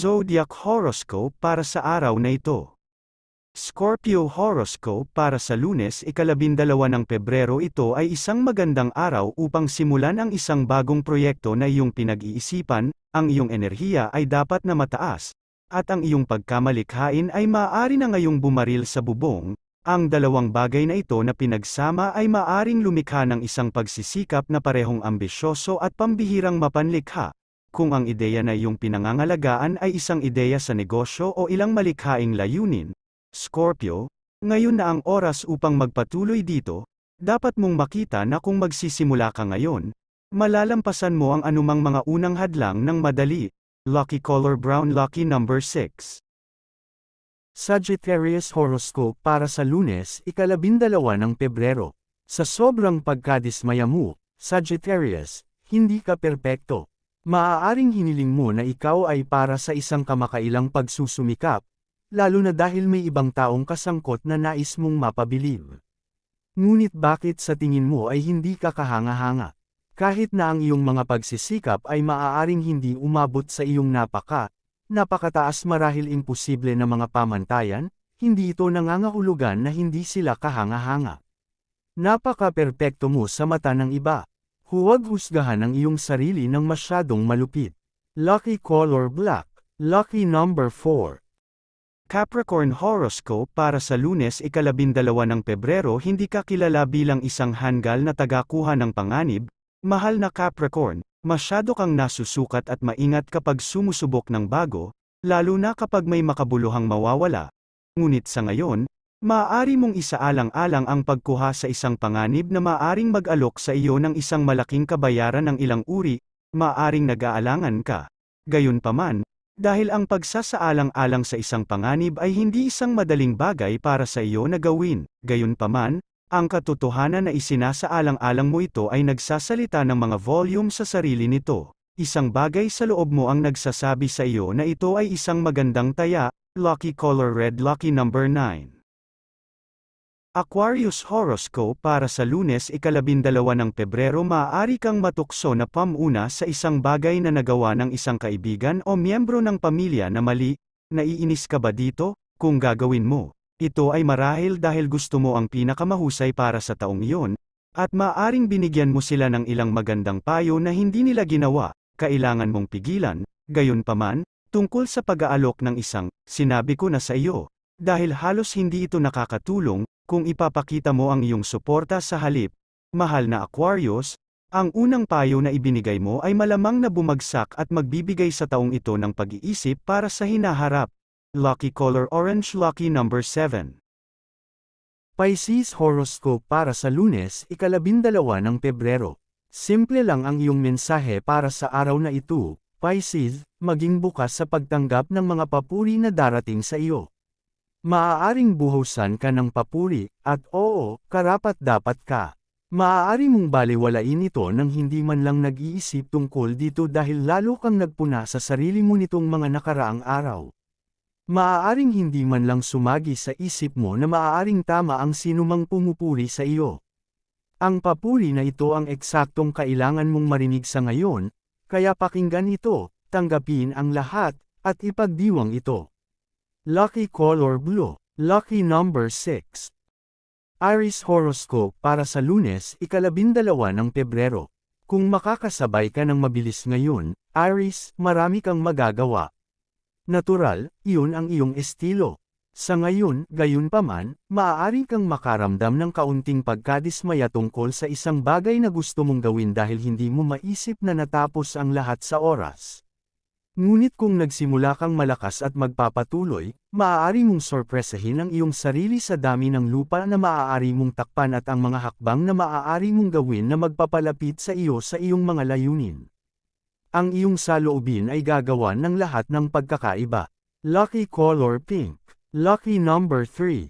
Zodiac Horoscope para sa araw na ito. Scorpio Horoscope para sa Lunes, ika-12 ng Pebrero. Ito ay isang magandang araw upang simulan ang isang bagong proyekto na iyong pinag-iisipan. Ang iyong enerhiya ay dapat na mataas, at ang iyong pagkamalikhain ay maaari na ngayong bumaril sa bubong. Ang dalawang bagay na ito na pinagsama ay maaring lumikha ng isang pagsisikap na parehong ambisyoso at pambihirang mapanlikha. Kung ang ideya na iyong pinangangalagaan ay isang ideya sa negosyo o ilang malikhaing layunin, Scorpio, ngayon na ang oras upang magpatuloy dito. Dapat mong makita na kung magsisimula ka ngayon, malalampasan mo ang anumang mga unang hadlang ng madali. Lucky color brown, lucky number 6. Sagittarius Horoscope para sa Lunes, ika-12 ng Pebrero. Sa sobrang pagkadismaya mo, Sagittarius, hindi ka perpekto. Maaaring hiniling mo na ikaw ay para sa isang kamakailang pagsusumikap, lalo na dahil may ibang taong kasangkot na nais mong mapabilib. Ngunit bakit sa tingin mo ay hindi ka kahanga-hanga? Kahit na ang iyong mga pagsisikap ay maaaring hindi umabot sa iyong napakataas marahil imposible na mga pamantayan, hindi ito nangangahulugan na hindi sila kahanga-hanga. Napaka-perpekto mo sa mata ng iba. Huwag husgahan ang iyong sarili ng masyadong malupit. Lucky color black, lucky number 4. Capricorn Horoscope para sa Lunes, ika-12 ng Pebrero. Hindi ka kilala bilang isang hanggal na tagakuha ng panganib. Mahal na Capricorn, masyado kang nasusukat at maingat kapag sumusubok ng bago, lalo na kapag may makabuluhang mawawala. Ngunit sa ngayon, maaari mong isaalang-alang ang pagkuha sa isang panganib na maaring mag-alok sa iyo ng isang malaking kabayaran ng ilang uri. Maaring nag-aalangan ka. Gayunpaman, dahil ang pagsasaalang-alang sa isang panganib ay hindi isang madaling bagay para sa iyo na gawin. Gayunpaman, ang katotohanan na isinasaalang-alang mo ito ay nagsasalita ng mga volume sa sarili nito. Isang bagay sa loob mo ang nagsasabi sa iyo na ito ay isang magandang taya. Lucky color red, lucky number 9. Aquarius Horoscope para sa Lunes, ika-12 ng Pebrero. Maaari kang matukso na pamuna sa isang bagay na nagawa ng isang kaibigan o miyembro ng pamilya na mali. Naiinis ka ba dito? Kung gagawin mo, ito ay marahil dahil gusto mo ang pinakamahusay para sa taong iyon, at maaring binigyan mo sila ng ilang magandang payo na hindi nila ginawa. Kailangan mong pigilan. Gayunpaman, tungkol sa pag-aalok ng isang, sinabi ko na sa iyo, dahil halos hindi ito nakakatulong. Kung ipapakita mo ang iyong suporta sa halip, mahal na Aquarius, ang unang payo na ibinigay mo ay malamang na bumagsak at magbibigay sa taong ito ng pag-iisip para sa hinaharap. Lucky color orange, lucky number 7. Pisces Horoscope para sa Lunes, ika-12 ng Pebrero. Simple lang ang iyong mensahe para sa araw na ito, Pisces, maging bukas sa pagtanggap ng mga papuri na darating sa iyo. Maaaring buhusan ka ng papuri, at oo, karapat-dapat ka. Maaari mong balewalain ito nang hindi man lang nag-iisip tungkol dito dahil lalo kang nagpuna sa sarili mo nitong mga nakaraang araw. Maaaring hindi man lang sumagi sa isip mo na maaaring tama ang sinumang pumupuri sa iyo. Ang papuri na ito ang eksaktong kailangan mong marinig sa ngayon, kaya pakinggan ito, tanggapin ang lahat, at ipagdiwang ito. Lucky color blue, lucky number 6. Aries Horoscope para sa Lunes, ika-12 ng Pebrero. Kung makakasabay ka ng mabilis ngayon, Aries, marami kang magagawa. Natural, iyon ang iyong estilo. Sa ngayon, gayunpaman, maaari kang makaramdam ng kaunting pagkadismaya tungkol sa isang bagay na gusto mong gawin dahil hindi mo maisip na natapos ang lahat sa oras. Ngunit kung nagsimula kang malakas at magpapatuloy, maaari mong sorpresahin ang iyong sarili sa dami ng lupa na maaari mong takpan at ang mga hakbang na maaari mong gawin na magpapalapit sa iyo sa iyong mga layunin. Ang iyong saloobin ay gagawan ng lahat ng pagkakaiba. Lucky color pink, lucky number 3.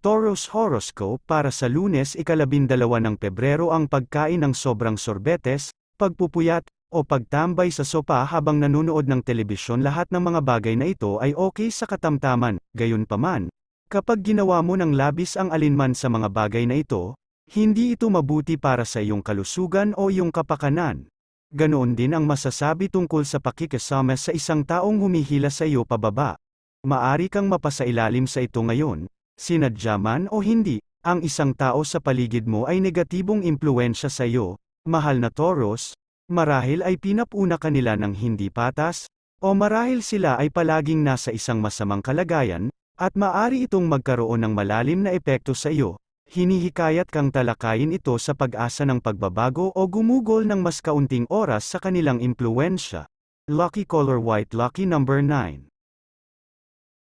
Taurus Horoscope para sa Lunes, ika-12 ng Pebrero. Ang pagkain ng sobrang sorbetes, pagpupuyat, o pagtambay sa sopa habang nanonood ng telebisyon, lahat ng mga bagay na ito ay okay sa katamtaman. Gayunpaman, kapag ginawa mo ng labis ang alinman sa mga bagay na ito, hindi ito mabuti para sa iyong kalusugan o iyong kapakanan. Ganoon din ang masasabi tungkol sa pakikisama sa isang taong humihila sa iyo pababa. Maari kang mapasailalim sa ito ngayon, sinadya man o hindi, ang isang tao sa paligid mo ay negatibong impluwensya sa iyo, mahal na Taurus, marahil ay pinapuna ka nila ng hindi patas, o marahil sila ay palaging nasa isang masamang kalagayan, at maari itong magkaroon ng malalim na epekto sa iyo. Hinihikayat kang talakayin ito sa pag-asa ng pagbabago o gumugol ng mas kaunting oras sa kanilang impluwensya. Lucky color white, lucky number 9.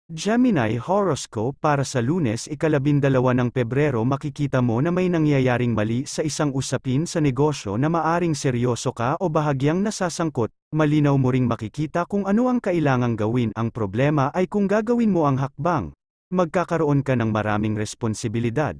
Gemini horoscope para sa Lunes, 12 ng Pebrero. Makikita mo na may nangyayaring mali sa isang usapin sa negosyo na maaring seryoso ka o bahagyang nasasangkot. Malinaw mo ring makikita kung ano ang kailangang gawin. Ang problema ay kung gagawin mo ang hakbang. Magkakaroon ka ng maraming responsibilidad.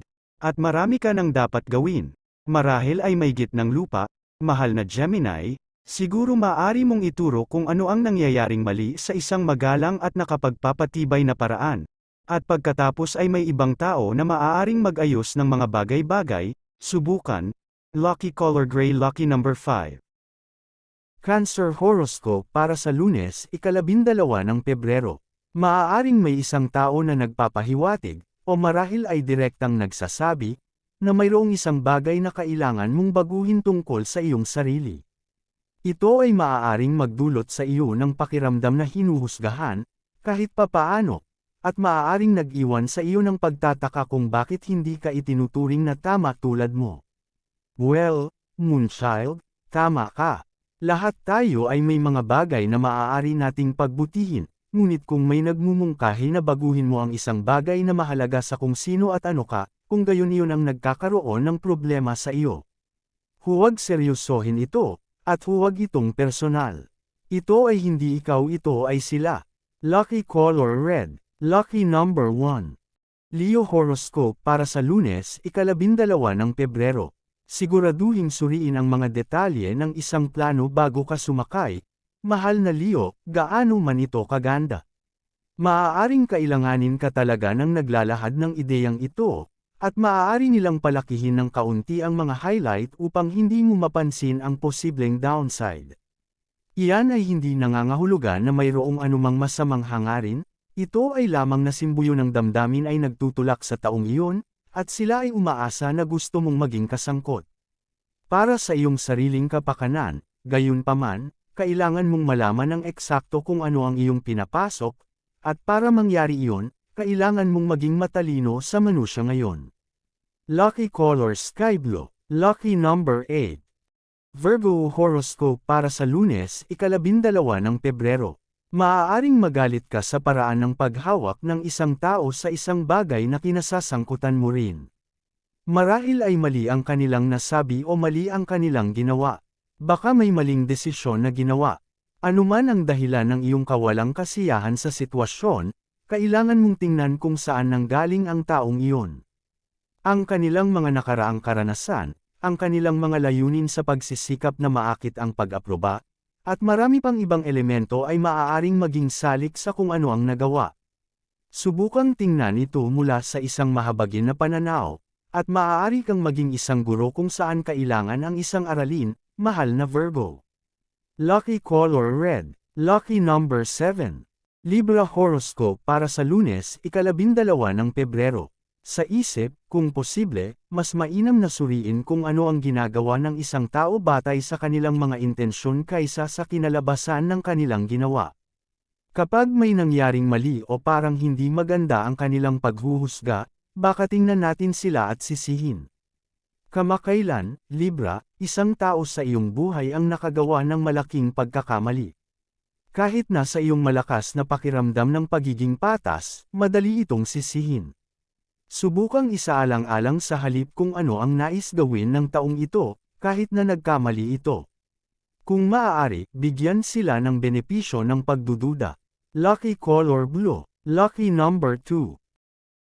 At marami ka nang dapat gawin. Marahil ay maigit ng lupa, mahal na Gemini, siguro maaari mong ituro kung ano ang nangyayaring mali sa isang magalang at nakapagpapatibay na paraan. At pagkatapos ay may ibang tao na maaaring mag-ayos ng mga bagay-bagay. Subukan. Lucky color gray, lucky number 5. Cancer horoscope para sa Lunes, 12 ng Pebrero. Maaaring may isang tao na nagpapahiwatig, o marahil ay direktang nagsasabi, na mayroong isang bagay na kailangan mong baguhin tungkol sa iyong sarili. Ito ay maaaring magdulot sa iyo ng pakiramdam na hinuhusgahan, kahit papaano, at maaaring nag-iwan sa iyo ng pagtataka kung bakit hindi ka itinuturing na tama tulad mo. Well, Moonchild, tama ka. Lahat tayo ay may mga bagay na maaari nating pagbutihin. Ngunit kung may nagmumungkahi na baguhin mo ang isang bagay na mahalaga sa kung sino at ano ka, kung gayon iyon ang nagkakaroon ng problema sa iyo. Huwag seryosohin ito, at huwag itong personal. Ito ay hindi ikaw, ito ay sila. Lucky color red, lucky number 1. Leo horoscope para sa Lunes, 12 ng Pebrero. Siguraduhin suriin ang mga detalye ng isang plano bago ka sumakay. Mahal na Leo, gaano man ito kaganda. Maaaring kailanganin ka talaga ng naglalahad ng ideyang ito, at maaari nilang palakihin ng kaunti ang mga highlight upang hindi mo mapansin ang posibleng downside. Iyan ay hindi nangangahulugan na mayroong anumang masamang hangarin, ito ay lamang na simbuyo ng damdamin ay nagtutulak sa taong iyon, at sila ay umaasa na gusto mong maging kasangkot. Para sa iyong sariling kapakanan, gayunpaman, kailangan mong malaman ng eksakto kung ano ang iyong pinapasok, at para mangyari iyon, kailangan mong maging matalino sa manusya ngayon. Lucky color sky blue, lucky number 8. Virgo horoscope para sa Lunes, 12 ng Pebrero. Maaaring magalit ka sa paraan ng paghawak ng isang tao sa isang bagay na kinasasangkutan mo rin. Marahil ay mali ang kanilang nasabi o mali ang kanilang ginawa. Baka may maling desisyon na ginawa. Anuman ang dahilan ng iyong kawalang kasiyahan sa sitwasyon, kailangan mong tingnan kung saan nanggaling ang taong iyon. Ang kanilang mga nakaraang karanasan, ang kanilang mga layunin sa pagsisikap na maakit ang pag-aproba, at marami pang ibang elemento ay maaaring maging salik sa kung ano ang nagawa. Subukang tingnan ito mula sa isang mahabagin na pananaw, at maaari kang maging isang guro kung saan kailangan ang isang aralin. Mahal na Virgo. Lucky color red, lucky number 7. Libra horoscope para sa Lunes, 12 ng Pebrero. Sa isip, kung posible, mas mainam na suriin kung ano ang ginagawa ng isang tao batay sa kanilang mga intensyon kaysa sa kinalabasan ng kanilang ginawa. Kapag may nangyaring mali o parang hindi maganda ang kanilang paghuhusga, baka tingnan natin sila at sisihin. Kamakailan, Libra, isang tao sa iyong buhay ang nakagawa ng malaking pagkakamali. Kahit na sa iyong malakas na pakiramdam ng pagiging patas, madali itong sisihin. Subukang isaalang-alang sa halip kung ano ang nais gawin ng taong ito, kahit na nagkamali ito. Kung maaari, bigyan sila ng benepisyo ng pagdududa. Lucky color blue, lucky number 2.